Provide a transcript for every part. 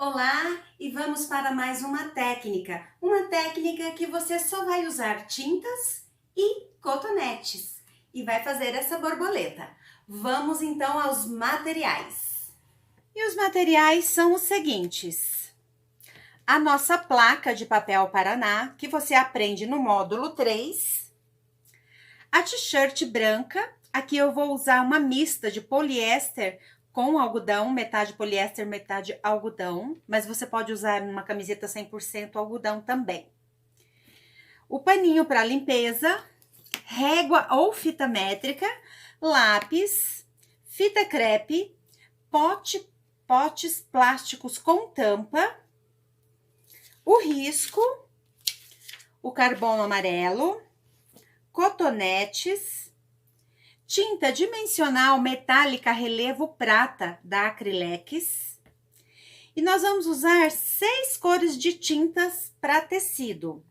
Olá, e vamos para mais uma técnica que você só vai usar tintas e cotonetes e vai fazer essa borboleta. Vamos então aos materiais. E os materiais são os seguintes: a nossa placa de papel Paraná, que você aprende no módulo 3, a t-shirt branca, aqui eu vou usar uma mista de poliéster com algodão, metade poliéster, metade algodão, mas você pode usar uma camiseta 100% algodão também. O paninho para limpeza, régua ou fita métrica, lápis, fita crepe, potes plásticos com tampa, o risco, o carbono amarelo, cotonetes, tinta dimensional metálica relevo prata da Acrylex. E nós vamos usar 6 cores de tintas para tecido: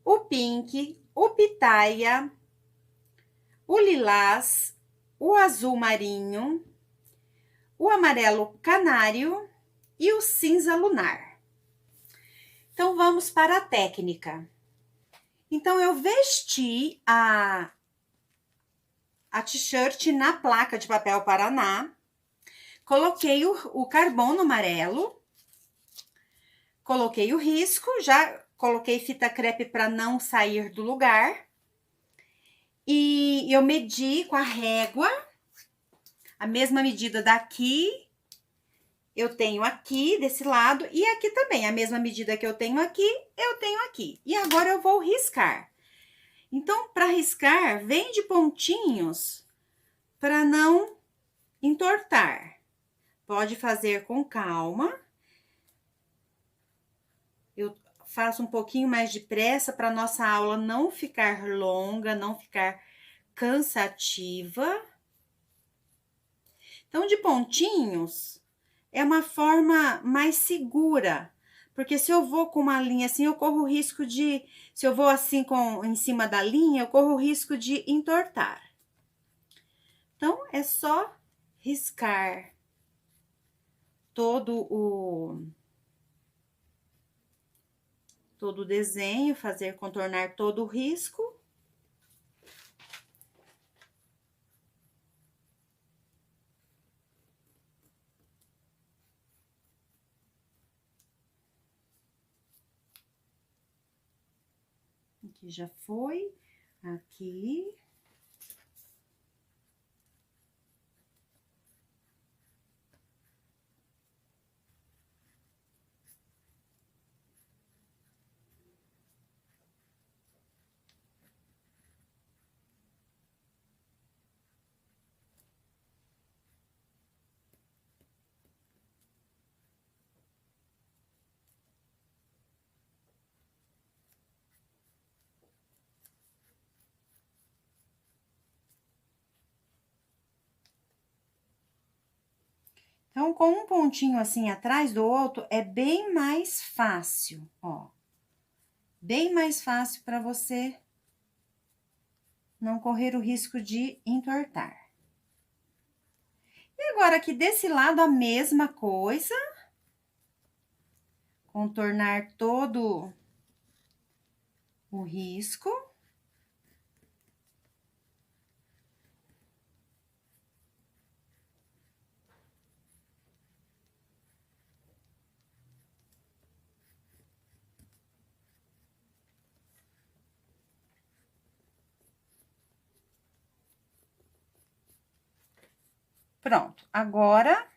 o pink, o pitaia, o lilás, o azul marinho, o amarelo canário e o cinza lunar. Então, vamos para a técnica. Então, eu vesti a t-shirt na placa de papel Paraná, coloquei o carbono amarelo, coloquei o risco, já coloquei fita crepe para não sair do lugar, e eu medi com a régua, a mesma medida daqui, eu tenho aqui desse lado, e aqui também, a mesma medida que eu tenho aqui, eu tenho aqui. E agora eu vou riscar. Então, para riscar, vem de pontinhos para não entortar. Pode fazer com calma. Eu faço um pouquinho mais depressa para nossa aula não ficar longa, não ficar cansativa. Então, de pontinhos é uma forma mais segura, porque se eu vou com uma linha assim, eu corro o risco de, se eu vou assim em cima da linha, eu corro o risco de entortar. Então, é só riscar todo o desenho, contornar todo o risco. Aqui já foi, aqui. Então, com um pontinho assim atrás do outro, é bem mais fácil, ó. Bem mais fácil para você não correr o risco de entortar. E agora, aqui desse lado, a mesma coisa. Contornar todo o risco. Pronto, agora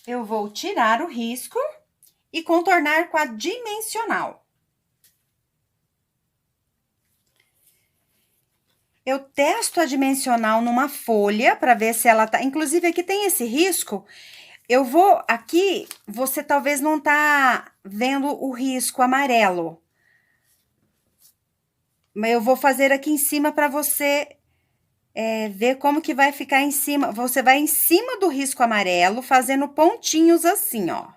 eu vou tirar o risco e contornar com a dimensional. Eu testo a dimensional numa folha para ver se ela tá. Inclusive, aqui tem esse risco. Eu vou aqui, você talvez não tá vendo o risco amarelo. Mas eu vou fazer aqui em cima para você ver como que vai ficar em cima. Você vai em cima do risco amarelo, fazendo pontinhos assim, ó.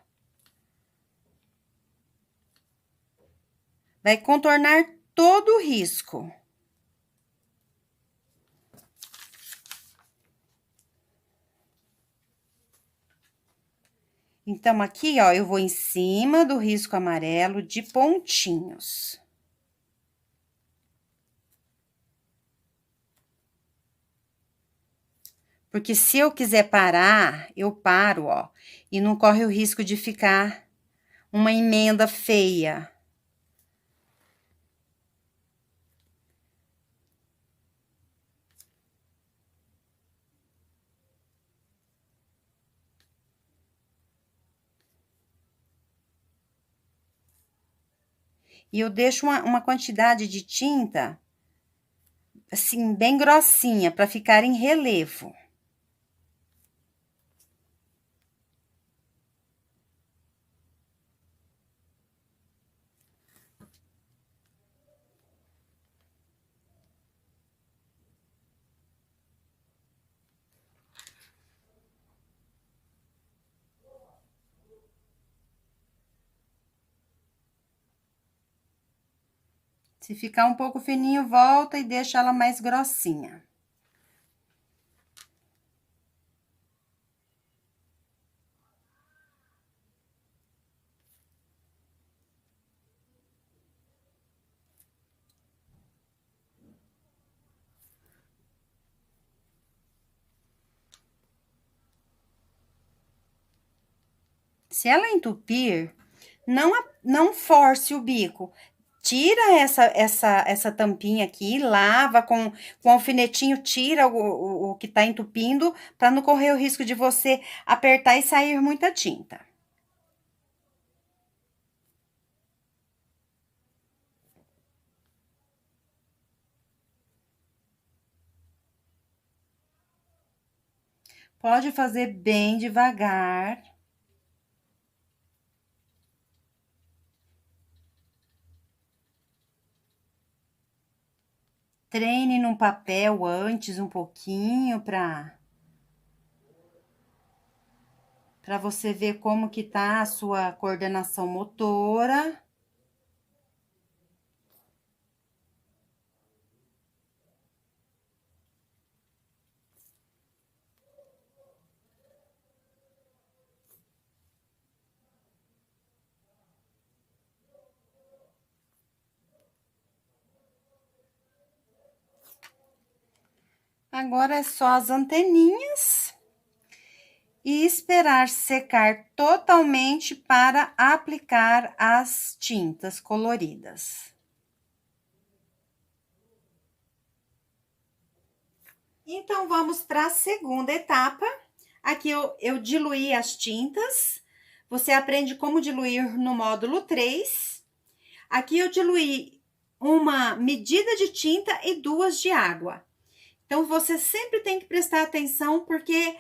Vai contornar todo o risco. Então, aqui, ó, eu vou em cima do risco amarelo de pontinhos. Porque se eu quiser parar, eu paro, ó, e não corre o risco de ficar uma emenda feia. E eu deixo uma quantidade de tinta, assim, bem grossinha, para ficar em relevo. Se ficar um pouco fininho, volta e deixa ela mais grossinha. Se ela entupir, não force o bico. Tira essa tampinha aqui, lava com alfinetinho, tira o que tá entupindo, para não correr o risco de você apertar e sair muita tinta. Pode fazer bem devagar. Treine num papel antes um pouquinho para você ver como que tá a sua coordenação motora. Agora é só as anteninhas e esperar secar totalmente para aplicar as tintas coloridas. Então, vamos para a segunda etapa. Aqui eu diluí as tintas. Você aprende como diluir no módulo 3. Aqui eu diluí uma medida de tinta e 2 de água. Então, você sempre tem que prestar atenção, porque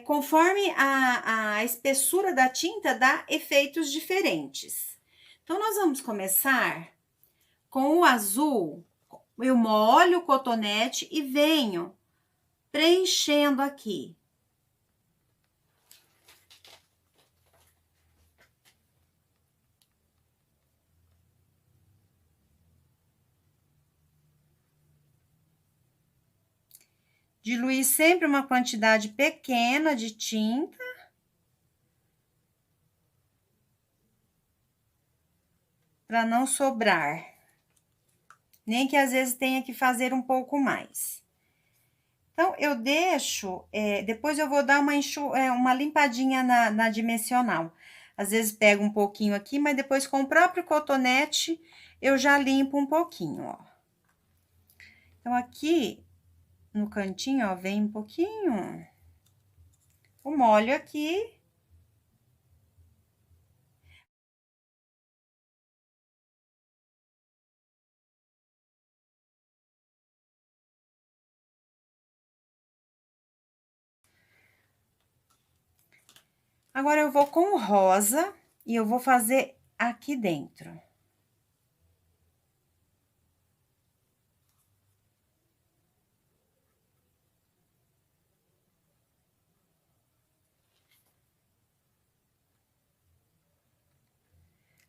conforme a espessura da tinta, dá efeitos diferentes. Então, nós vamos começar com o azul. Eu molho o cotonete e venho preenchendo aqui. Diluir sempre uma quantidade pequena de tinta. Para não sobrar. Nem que às vezes tenha que fazer um pouco mais. Então, eu deixo, depois eu vou dar uma limpadinha na dimensional. Às vezes pego um pouquinho aqui, mas depois com o próprio cotonete eu já limpo um pouquinho, ó. Então, aqui no cantinho, ó, vem um pouquinho. Eu molho aqui. Agora, eu vou com o rosa e eu vou fazer aqui dentro.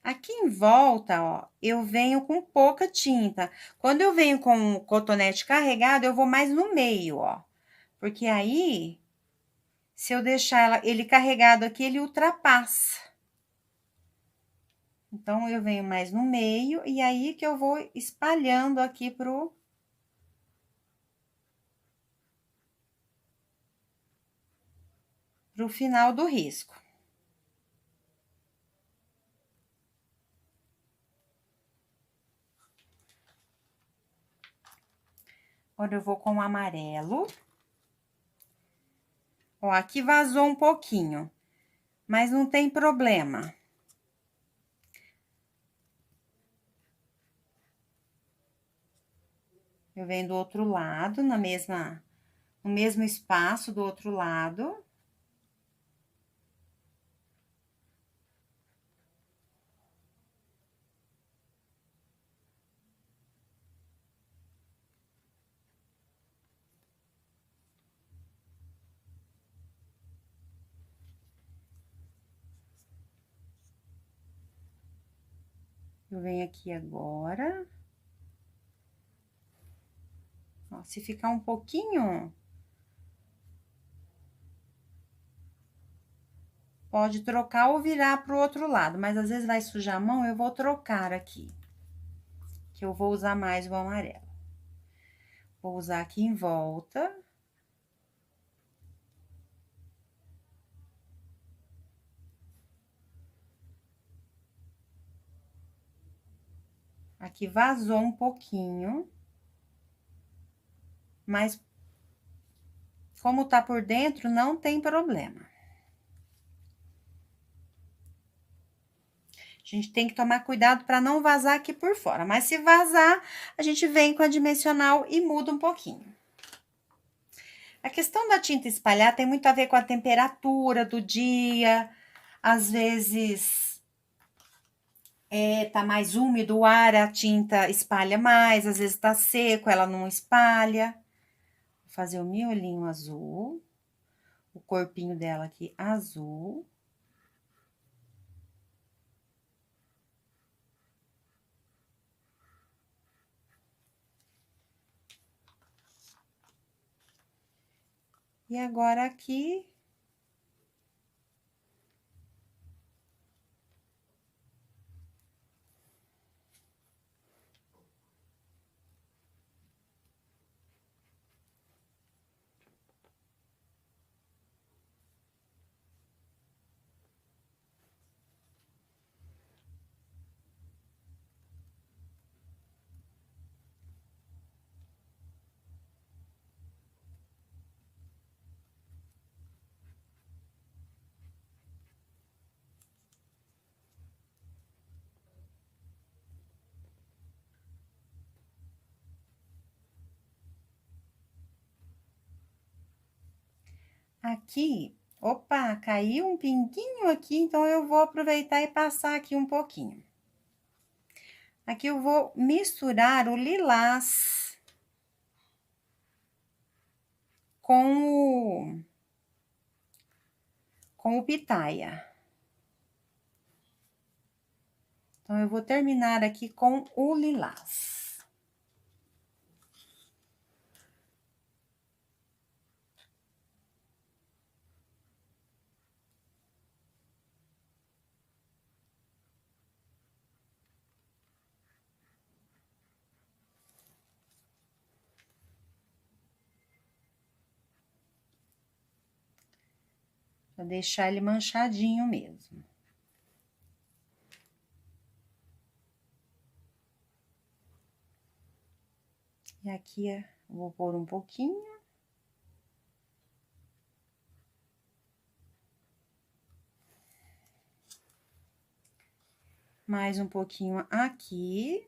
Aqui em volta, ó, eu venho com pouca tinta. Quando eu venho com o cotonete carregado, eu vou mais no meio, ó. Porque aí, Se eu deixar ele carregado aqui, ele ultrapassa. Então, eu venho mais no meio e aí que eu vou espalhando aqui pro final do risco. Agora, eu vou com o amarelo. Ó, aqui vazou um pouquinho, mas não tem problema. Eu venho do outro lado, no mesmo espaço do outro lado. Eu venho aqui agora. Ó, se ficar um pouquinho, pode trocar ou virar pro outro lado, mas às vezes vai sujar a mão, eu vou trocar aqui. Que eu vou usar mais o amarelo. Vou usar aqui em volta. Aqui vazou um pouquinho. Mas, como tá por dentro, não tem problema. A gente tem que tomar cuidado para não vazar aqui por fora. Mas se vazar, a gente vem com a dimensional e muda um pouquinho. A questão da tinta espalhar tem muito a ver com a temperatura do dia. Às vezes, tá mais úmido o ar, a tinta espalha mais. Às vezes tá seco, ela não espalha. Vou fazer o miolinho azul. O corpinho dela aqui azul. E agora aqui. Aqui, opa, caiu um pinguinho aqui, então eu vou aproveitar e passar aqui um pouquinho. Aqui eu vou misturar o lilás com o pitaia. Então, eu vou terminar aqui com o lilás. Pra deixar ele manchadinho mesmo. E aqui, eu vou pôr um pouquinho. Mais um pouquinho aqui.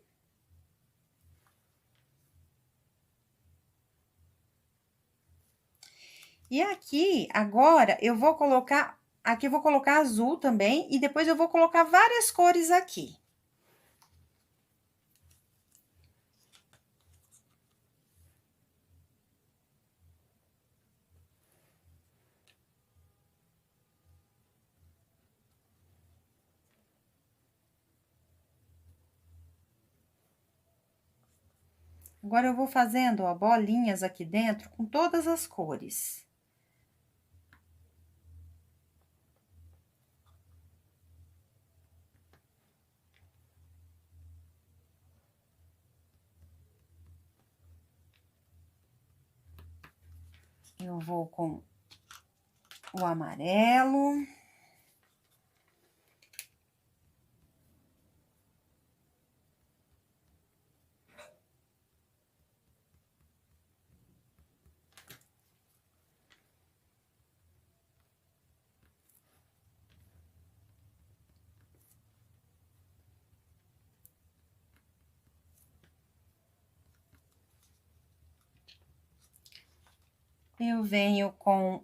E aqui, agora, eu vou colocar... Aqui eu vou colocar azul também, e depois eu vou colocar várias cores aqui. Agora, eu vou fazendo, ó, bolinhas aqui dentro com todas as cores. Eu vou com o amarelo. Eu venho com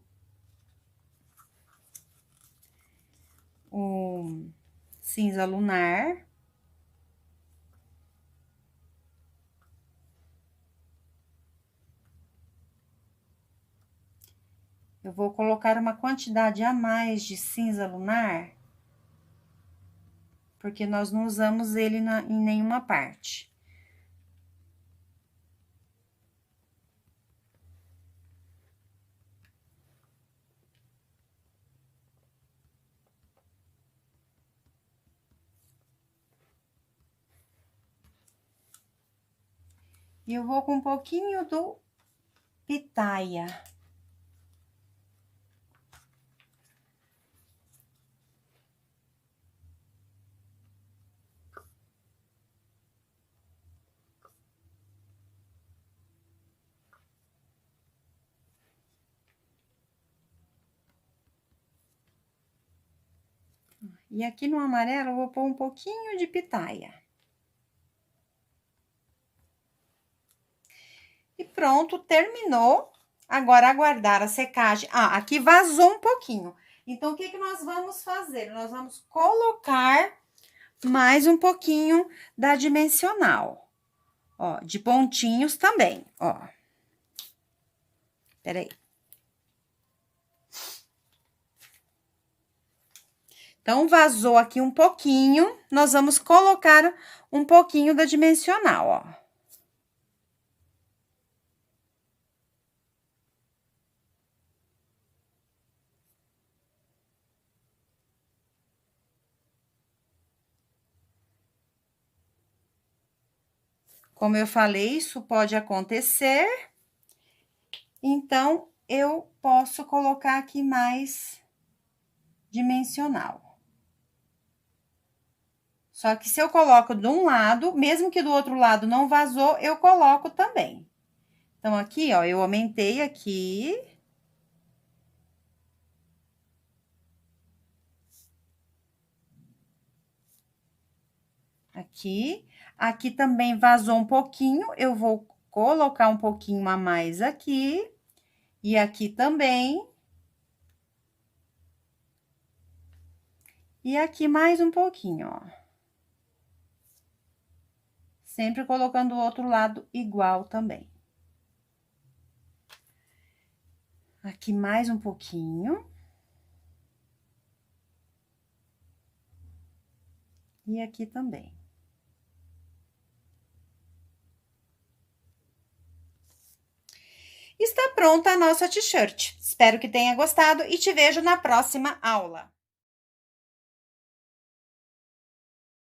o cinza lunar. Eu vou colocar uma quantidade a mais de cinza lunar, porque nós não usamos ele em nenhuma parte. E eu vou com um pouquinho do pitaia. E aqui no amarelo eu vou pôr um pouquinho de pitaia. E pronto, terminou. Agora, aguardar a secagem. Ah, aqui vazou um pouquinho. Então, o que que nós vamos fazer? Nós vamos colocar mais um pouquinho da dimensional. Ó, de pontinhos também, ó. Peraí. Então, vazou aqui um pouquinho, nós vamos colocar um pouquinho da dimensional, ó. Como eu falei, isso pode acontecer, então, eu posso colocar aqui mais dimensional. Só que se eu coloco de um lado, mesmo que do outro lado não vazou, eu coloco também. Então, aqui, ó, eu aumentei aqui. Aqui. Aqui também vazou um pouquinho, eu vou colocar um pouquinho a mais aqui. E aqui também. E aqui mais um pouquinho, ó. Sempre colocando o outro lado igual também. Aqui mais um pouquinho. E aqui também. Está pronta a nossa t-shirt. Espero que tenha gostado e te vejo na próxima aula.